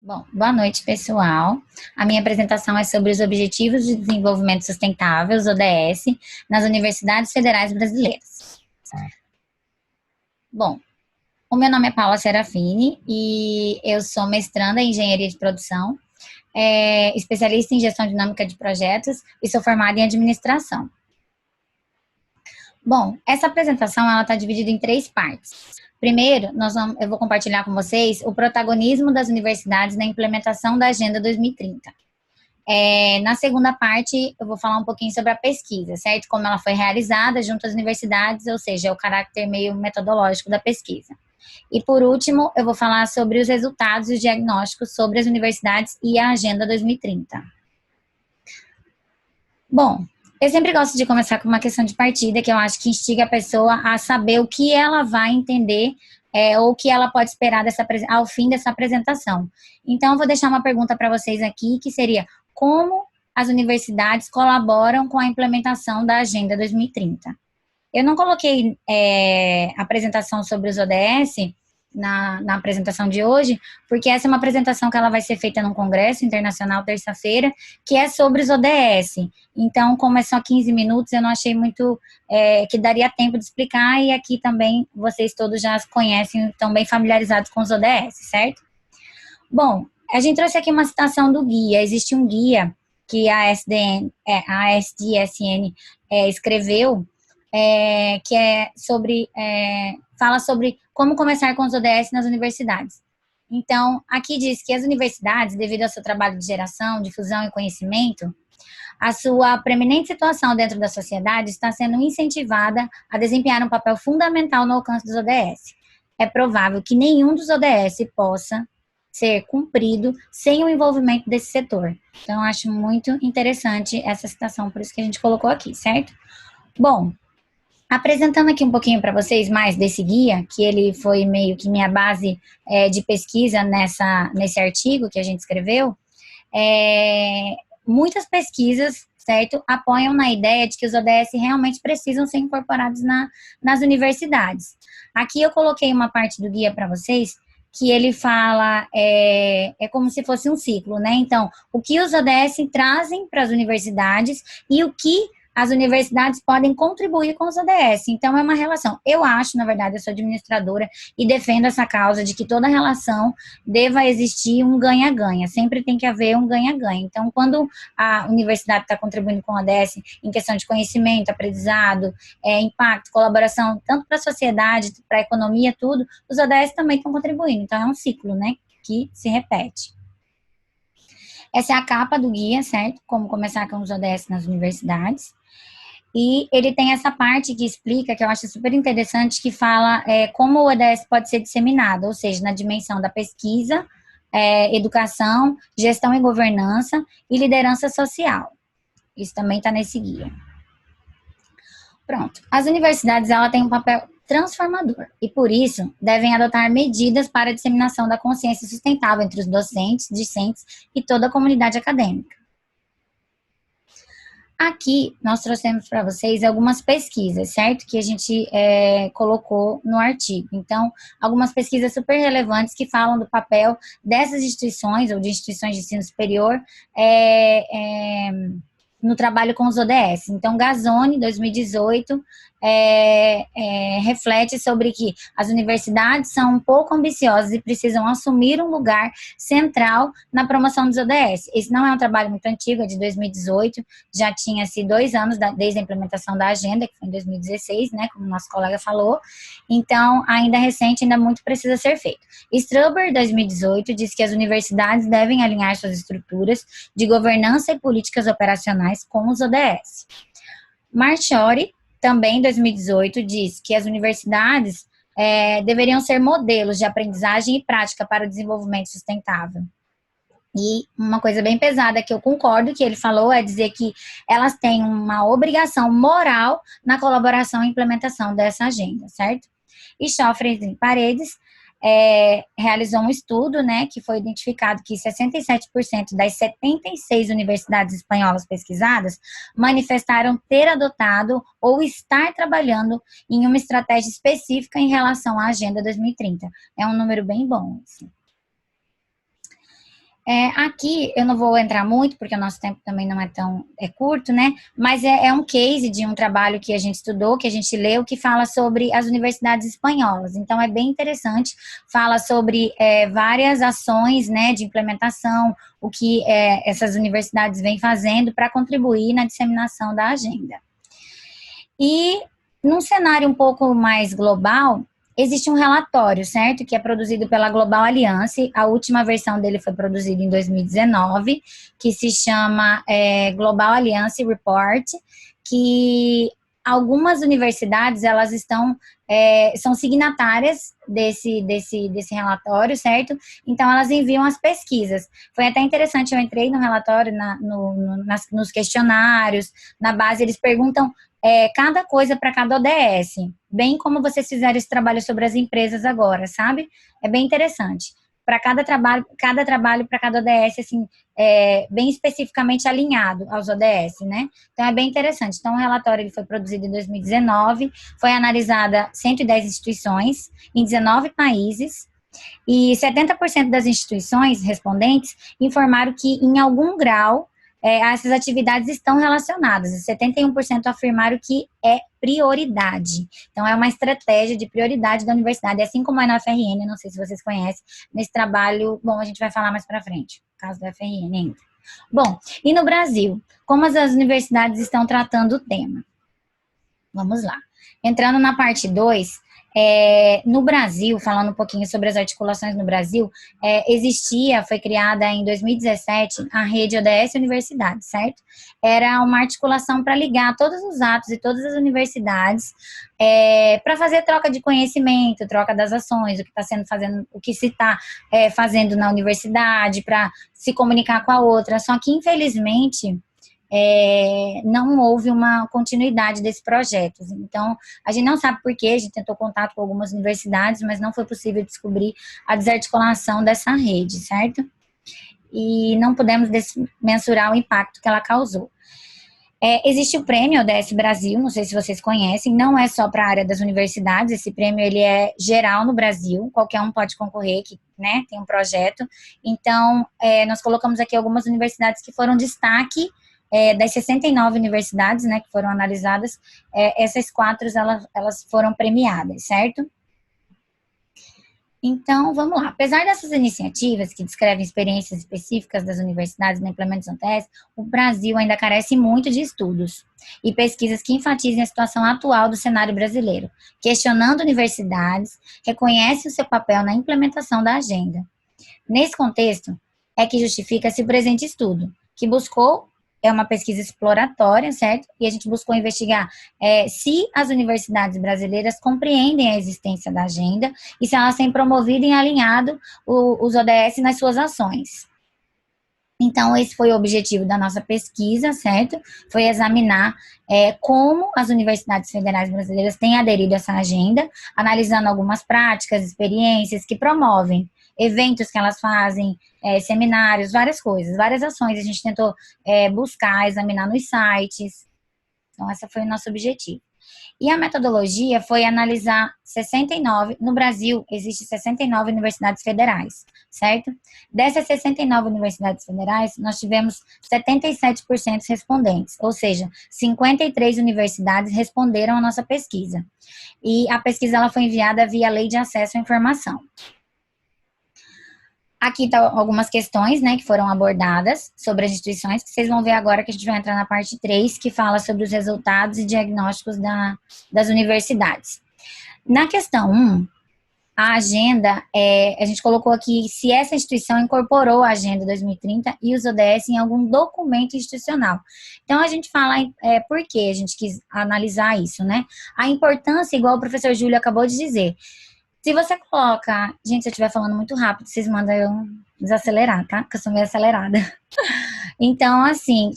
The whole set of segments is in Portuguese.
Bom, boa noite, pessoal. A minha apresentação é sobre os Objetivos de Desenvolvimento Sustentável, os ODS, nas Universidades Federais Brasileiras. Bom, o meu nome é Paula Serafini e eu sou mestranda em Engenharia de Produção, especialista em Gestão Dinâmica de Projetos e sou formada em Administração. Bom, essa apresentação está dividida em três partes. Primeiro, eu vou compartilhar com vocês o protagonismo das universidades na implementação da Agenda 2030. Na segunda parte, eu vou falar um pouquinho sobre a pesquisa, certo? Como ela foi realizada junto às universidades, ou seja, o caráter meio metodológico da pesquisa. E por último, eu vou falar sobre os resultados e os diagnósticos sobre as universidades e a Agenda 2030. Bom, eu sempre gosto de começar com uma questão de partida, que eu acho que instiga a pessoa a saber o que ela vai entender ou o que ela pode esperar ao fim dessa apresentação. Então, eu vou deixar uma pergunta para vocês aqui, que seria: como as universidades colaboram com a implementação da Agenda 2030? Eu não coloquei apresentação sobre os ODS na apresentação de hoje, porque essa é uma apresentação que ela vai ser feita num congresso internacional terça-feira, que é sobre os ODS. Então, como é só 15 minutos, eu não achei muito que daria tempo de explicar, e aqui também vocês todos já conhecem, estão bem familiarizados com os ODS, certo? Bom, a gente trouxe aqui uma citação do guia. Existe um guia que a SDSN escreveu, que fala sobre como começar com os ODS nas universidades. Então, aqui diz que as universidades, devido ao seu trabalho de geração, difusão e conhecimento, a sua preeminente situação dentro da sociedade está sendo incentivada a desempenhar um papel fundamental no alcance dos ODS. É provável que nenhum dos ODS possa ser cumprido sem o envolvimento desse setor. Então, eu acho muito interessante essa citação, por isso que a gente colocou aqui, certo? Bom, apresentando aqui um pouquinho para vocês mais desse guia, que ele foi meio que minha base de pesquisa nesse artigo que a gente escreveu, muitas pesquisas, certo, apoiam na ideia de que os ODS realmente precisam ser incorporados nas universidades. Aqui eu coloquei uma parte do guia para vocês, que ele fala, como se fosse um ciclo, né? Então, o que os ODS trazem para as universidades e o que as universidades podem contribuir com os ODS. Então, é uma relação. Eu acho, na verdade, eu sou administradora e defendo essa causa de que toda relação deva existir um ganha-ganha. Sempre tem que haver um ganha-ganha. Então, quando a universidade está contribuindo com o ODS em questão de conhecimento, aprendizado, impacto, colaboração, tanto para a sociedade, para a economia, tudo, os ODS também estão contribuindo. Então, é um ciclo, né, que se repete. Essa é a capa do guia, certo? Como começar com os ODS nas universidades. E ele tem essa parte que explica, que eu acho super interessante, que fala como o ODS pode ser disseminado, ou seja, na dimensão da pesquisa, educação, gestão e governança e liderança social. Isso também está nesse guia. Pronto. As universidades, ela têm um papel transformador e, por isso, devem adotar medidas para a disseminação da consciência sustentável entre os docentes, discentes e toda a comunidade acadêmica. Aqui, nós trouxemos para vocês algumas pesquisas, certo? Que a gente colocou no artigo. Então, algumas pesquisas super relevantes que falam do papel dessas instituições, ou de instituições de ensino superior, no trabalho com os ODS. Então, Gazzoni, 2018, reflete sobre que as universidades são um pouco ambiciosas e precisam assumir um lugar central na promoção dos ODS. Esse não é um trabalho muito antigo, é de 2018, já tinha-se 2 anos desde a implementação da agenda, que foi em 2016, né, como o nosso colega falou. Então, ainda recente, ainda muito precisa ser feito. Strauber, 2018, diz que as universidades devem alinhar suas estruturas de governança e políticas operacionais com os ODS. Marchiori, também em 2018, diz que as universidades deveriam ser modelos de aprendizagem e prática para o desenvolvimento sustentável. E uma coisa bem pesada que eu concordo que ele falou é dizer que elas têm uma obrigação moral na colaboração e implementação dessa agenda, certo? E Schoffres e Paredes realizou um estudo, né, que foi identificado que 67% das 76 universidades espanholas pesquisadas manifestaram ter adotado ou estar trabalhando em uma estratégia específica em relação à Agenda 2030. É um número bem bom, assim. Aqui eu não vou entrar muito, porque o nosso tempo também não é tão curto, né? Mas é um case de um trabalho que a gente estudou, que a gente leu, que fala sobre as universidades espanholas. Então é bem interessante, fala sobre várias ações, né, de implementação, o que essas universidades vêm fazendo para contribuir na disseminação da agenda. E num cenário um pouco mais global, existe um relatório, certo? Que é produzido pela Global Alliance. A última versão dele foi produzida em 2019, que se chama Global Alliance Report, que algumas universidades, elas são signatárias desse relatório, certo? Então, elas enviam as pesquisas. Foi até interessante, eu entrei no relatório, nos questionários, na base, eles perguntam cada coisa para cada ODS, bem como vocês fizeram esse trabalho sobre as empresas agora, sabe? É bem interessante. Para cada trabalho para cada ODS, assim, bem especificamente alinhado aos ODS, né? Então, é bem interessante. Então, o relatório ele foi produzido em 2019, foi analisada 110 instituições em 19 países, e 70% das instituições respondentes informaram que, em algum grau, essas atividades estão relacionadas. E 71% afirmaram que é prioridade. Então, é uma estratégia de prioridade da universidade, assim como é na UFRN, não sei se vocês conhecem, nesse trabalho, bom, a gente vai falar mais para frente, no caso da UFRN ainda. Bom, e no Brasil, como as universidades estão tratando o tema? Vamos lá. Entrando na parte 2, no Brasil, falando um pouquinho sobre as articulações no Brasil, foi criada em 2017 a rede ODS Universidade, certo? Era uma articulação para ligar todos os atos e todas as universidades para fazer troca de conhecimento, troca das ações, o que se está fazendo na universidade, para se comunicar com a outra. Só que, infelizmente, não houve uma continuidade desses projetos. Então, a gente não sabe por quê, a gente tentou contato com algumas universidades, mas não foi possível descobrir a desarticulação dessa rede, certo? E não pudemos mensurar o impacto que ela causou. Existe o prêmio ODS Brasil, não sei se vocês conhecem, não é só para a área das universidades, esse prêmio ele é geral no Brasil, qualquer um pode concorrer, que né, tem um projeto. Então, nós colocamos aqui algumas universidades que foram destaque das 69 universidades, né, que foram analisadas, essas 4, elas foram premiadas, certo? Então, vamos lá. Apesar dessas iniciativas que descrevem experiências específicas das universidades na implementação TES, o Brasil ainda carece muito de estudos e pesquisas que enfatizem a situação atual do cenário brasileiro, questionando universidades, reconhece o seu papel na implementação da agenda. Nesse contexto, é que justifica-se o presente estudo, que buscou uma pesquisa exploratória, certo? E a gente buscou investigar se as universidades brasileiras compreendem a existência da agenda e se elas têm promovido e alinhado os ODS nas suas ações. Então, esse foi o objetivo da nossa pesquisa, certo? Foi examinar como as universidades federais brasileiras têm aderido a essa agenda, analisando algumas práticas, experiências que promovem, eventos que elas fazem, seminários, várias coisas, várias ações. A gente tentou buscar, examinar nos sites. Então, esse foi o nosso objetivo. E a metodologia foi analisar 69, no Brasil, existem 69 universidades federais, certo? Dessas 69 universidades federais, nós tivemos 77% respondentes, ou seja, 53 universidades responderam à nossa pesquisa. E a pesquisa ela foi enviada via Lei de Acesso à Informação. Aqui estão algumas questões, né, que foram abordadas sobre as instituições, que vocês vão ver agora que a gente vai entrar na parte 3, que fala sobre os resultados e diagnósticos das universidades. Na questão 1, a agenda, a gente colocou aqui se essa instituição incorporou a Agenda 2030 e os ODS em algum documento institucional. Então, a gente fala por que a gente quis analisar isso, né? A importância, igual o professor Júlio acabou de dizer, se você coloca... Gente, se eu estiver falando muito rápido, vocês mandam eu desacelerar, tá? Porque eu sou meio acelerada. Então, assim,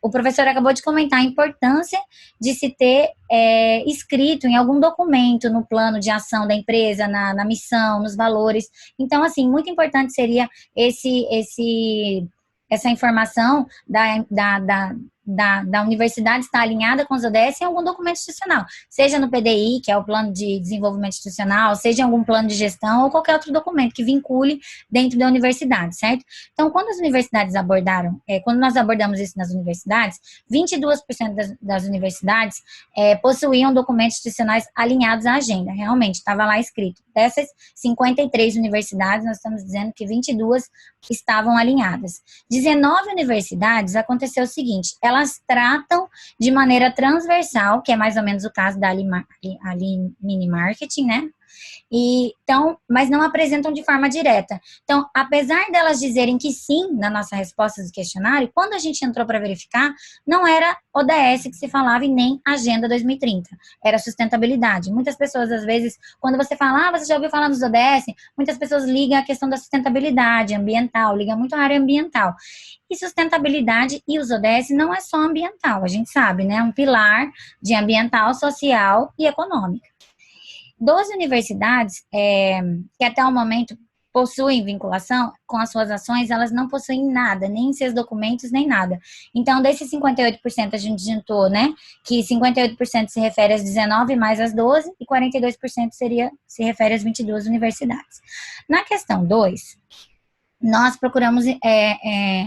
o professor acabou de comentar a importância de se ter escrito em algum documento no plano de ação da empresa, na missão, nos valores. Então, assim, muito importante seria essa informação da universidade está alinhada com os ODS em algum documento institucional, seja no PDI, que é o Plano de Desenvolvimento Institucional, seja em algum plano de gestão ou qualquer outro documento que vincule dentro da universidade, certo? Então, quando as universidades quando nós abordamos isso nas universidades, 22% das universidades possuíam documentos institucionais alinhados à agenda, realmente, estava lá escrito. Dessas 53 universidades, nós estamos dizendo que 22 estavam alinhadas. 19 universidades, aconteceu o seguinte, elas tratam de maneira transversal, que é mais ou menos o caso da Mini Marketing, né? Então, mas não apresentam de forma direta. Então, apesar delas dizerem que sim na nossa resposta do questionário, quando a gente entrou para verificar, não era ODS que se falava e nem Agenda 2030, era sustentabilidade. Muitas pessoas, às vezes, quando você fala, você já ouviu falar nos ODS? Muitas pessoas ligam a questão da sustentabilidade ambiental, ligam muito a área ambiental. E sustentabilidade e os ODS não é só ambiental, a gente sabe, né? É um pilar de ambiental, social e econômica. 12 universidades que até o momento possuem vinculação com as suas ações, elas não possuem nada, nem em seus documentos, nem nada. Então, desses 58% a gente juntou, né, que 58% se refere às 19 mais às 12 e 42% se refere às 22 universidades. Na questão 2, nós procuramos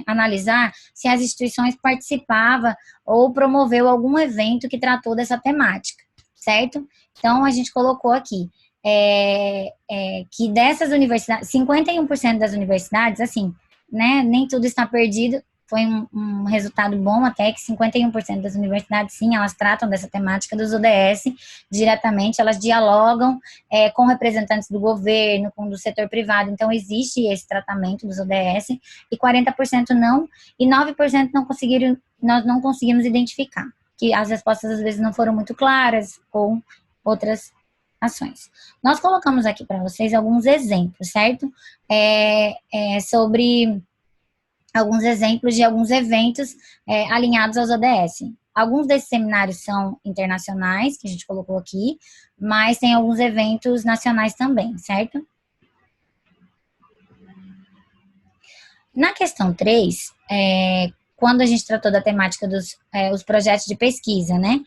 analisar se as instituições participavam ou promoveu algum evento que tratou dessa temática, certo? Então, a gente colocou aqui que dessas universidades, 51% das universidades, assim, né, nem tudo está perdido, foi um resultado bom até que 51% das universidades, sim, elas tratam dessa temática dos ODS diretamente, elas dialogam com representantes do governo, com do setor privado, então existe esse tratamento dos ODS, e 40% não, e 9% nós não conseguimos identificar, que as respostas às vezes não foram muito claras, ou outras ações. Nós colocamos aqui para vocês alguns exemplos, certo? Sobre alguns exemplos de alguns eventos alinhados aos ODS. Alguns desses seminários são internacionais, que a gente colocou aqui, mas tem alguns eventos nacionais também, certo? Na questão 3, quando a gente tratou da temática dos os projetos de pesquisa, né,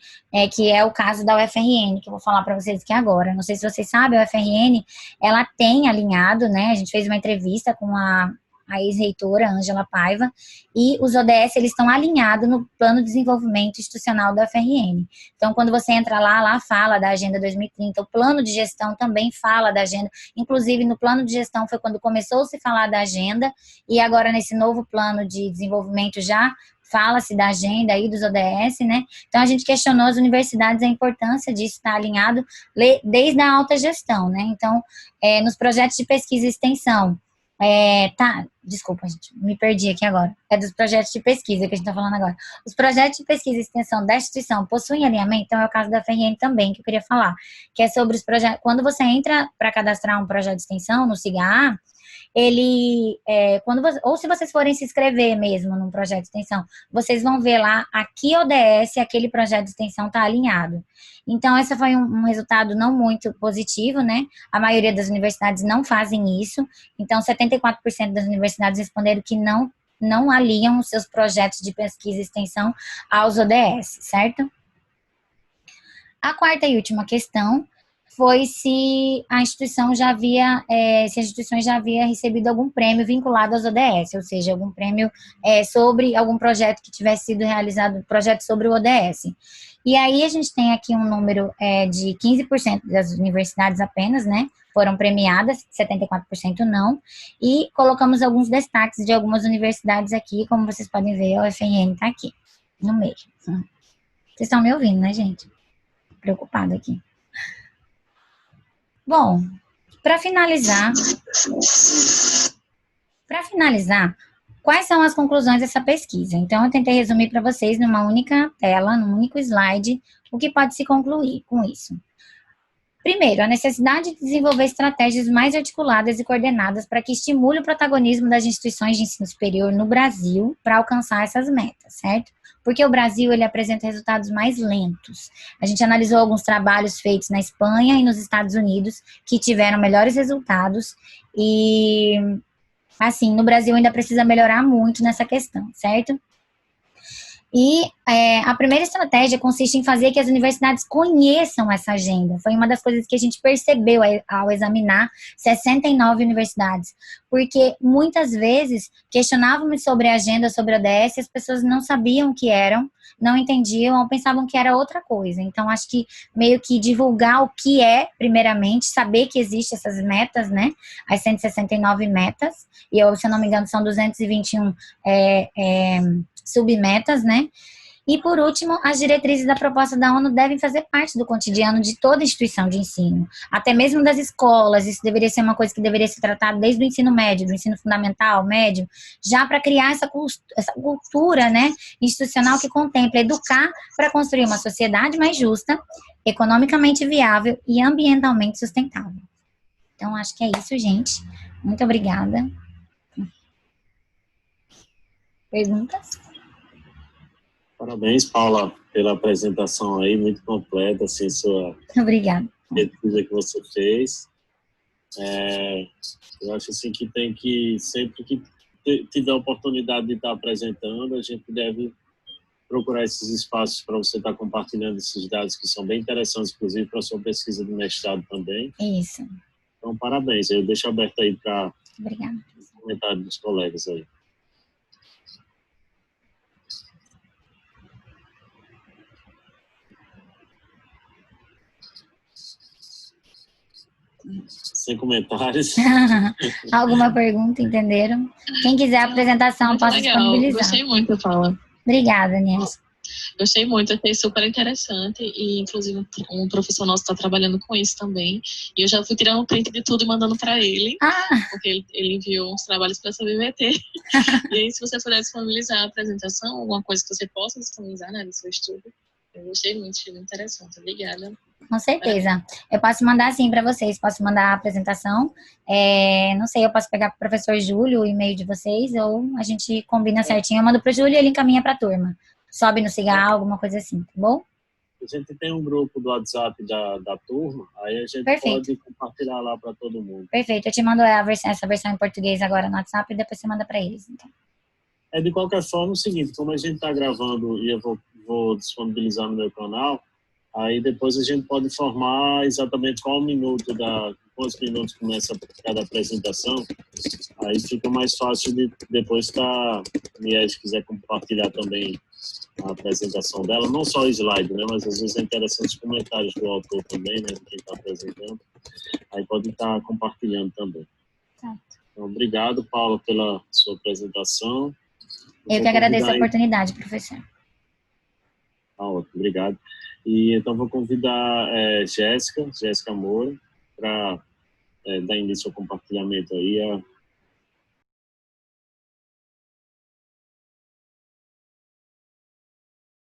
que é o caso da UFRN, que eu vou falar para vocês aqui agora. Não sei se vocês sabem, a UFRN, ela tem alinhado, né, a gente fez uma entrevista com a ex-reitora, Ângela Paiva, e os ODS, eles estão alinhados no Plano de Desenvolvimento Institucional da UFRN. Então, quando você entra lá fala da Agenda 2030, o Plano de Gestão também fala da Agenda, inclusive no Plano de Gestão foi quando começou a se falar da Agenda, e agora nesse novo Plano de Desenvolvimento já fala-se da agenda aí dos ODS, né? Então, a gente questionou as universidades a importância disso estar alinhado desde a alta gestão, né? Então, nos projetos de pesquisa e extensão, desculpa, gente, me perdi aqui agora. É dos projetos de pesquisa que a gente está falando agora. Os projetos de pesquisa e extensão da instituição possuem alinhamento, então é o caso da FRN também, que eu queria falar, que é sobre os projetos. Quando você entra para cadastrar um projeto de extensão no SIGA, ou se vocês forem se inscrever mesmo num projeto de extensão, vocês vão ver lá a que ODS aquele projeto de extensão está alinhado. Então, esse foi um resultado não muito positivo, né? A maioria das universidades não fazem isso. Então, 74% das universidades responderam que não alinham os seus projetos de pesquisa e extensão aos ODS, certo? A quarta e última questão foi se a instituição já havia, se as instituições já havia recebido algum prêmio vinculado aos ODS, ou seja, algum prêmio sobre algum projeto que tivesse sido realizado, projeto sobre o ODS. E aí a gente tem aqui um número de 15% das universidades apenas, né, foram premiadas, 74% não, e colocamos alguns destaques de algumas universidades aqui, como vocês podem ver, a UFRN está aqui, no meio. Vocês estão me ouvindo, né, gente? Preocupada aqui. Bom, para finalizar, quais são as conclusões dessa pesquisa? Então, eu tentei resumir para vocês numa única tela, num único slide, o que pode se concluir com isso. Primeiro, a necessidade de desenvolver estratégias mais articuladas e coordenadas para que estimule o protagonismo das instituições de ensino superior no Brasil para alcançar essas metas, certo? Porque o Brasil, ele apresenta resultados mais lentos. A gente analisou alguns trabalhos feitos na Espanha e nos Estados Unidos que tiveram melhores resultados e, assim, no Brasil ainda precisa melhorar muito nessa questão, certo? E a primeira estratégia consiste em fazer que as universidades conheçam essa agenda. Foi uma das coisas que a gente percebeu ao examinar 69 universidades. Porque muitas vezes questionávamos sobre a agenda, sobre a ODS, e as pessoas não sabiam o que eram, não entendiam ou pensavam que era outra coisa. Então, acho que meio que divulgar o que é, primeiramente, saber que existem essas metas, né? As 169 metas, e eu, se eu não me engano, são 221 submetas, né? E, por último, as diretrizes da proposta da ONU devem fazer parte do cotidiano de toda instituição de ensino, até mesmo das escolas. Isso deveria ser uma coisa que deveria ser tratada desde o ensino médio, do ensino fundamental, médio, já para criar essa cultura, né, institucional que contempla educar para construir uma sociedade mais justa, economicamente viável e ambientalmente sustentável. Então, acho que é isso, gente. Muito obrigada. Perguntas? Parabéns, Paula, pela apresentação aí, muito completa, assim, sua Obrigada. pesquisa que você fez. Eu acho assim que tem que, sempre que tiver a oportunidade de estar apresentando, a gente deve procurar esses espaços para você estar compartilhando esses dados que são bem interessantes, inclusive para a sua pesquisa de mestrado também. Isso. Então, parabéns. Eu deixo aberto aí para os comentários dos colegas aí. Sem comentários. Alguma pergunta, entenderam? Quem quiser a apresentação, muito posso legal. disponibilizar. Gostei muito, Paula. Obrigada, Anies. Gostei muito, achei super interessante e, inclusive, um professor nosso está trabalhando com isso também. E eu já fui tirando um print de tudo e mandando para ele, porque ele enviou uns trabalhos para submeter. E aí, se você puder disponibilizar a apresentação, alguma coisa que você possa disponibilizar, né, do seu estudo, eu gostei muito, achei muito interessante. Obrigada. Com certeza. Eu posso mandar sim para vocês, posso mandar a apresentação. Não sei, eu posso pegar para o professor Júlio o e-mail de vocês ou a gente combina certinho. Eu mando para o Júlio e ele encaminha para a turma. Sobe no Cigarro, alguma coisa assim, tá bom? A gente tem um grupo do WhatsApp da turma, aí a gente pode compartilhar lá para todo mundo. Perfeito, eu te mando essa versão em português agora no WhatsApp e depois você manda para eles. Então. De qualquer forma, é o seguinte, como a gente está gravando e eu vou disponibilizar no meu canal, aí depois a gente pode informar exatamente quantos minutos começa cada apresentação, aí fica mais fácil de depois estar, se quiser compartilhar também a apresentação dela, não só o slide, né, mas às vezes é interessante os comentários do autor também, né, quem está apresentando, aí pode estar compartilhando também. Certo. Então, obrigado, Paula, pela sua apresentação. Eu que agradeço a oportunidade, professor. Ótimo, obrigado. E então vou convidar Jéssica Moura, para dar início ao compartilhamento aí.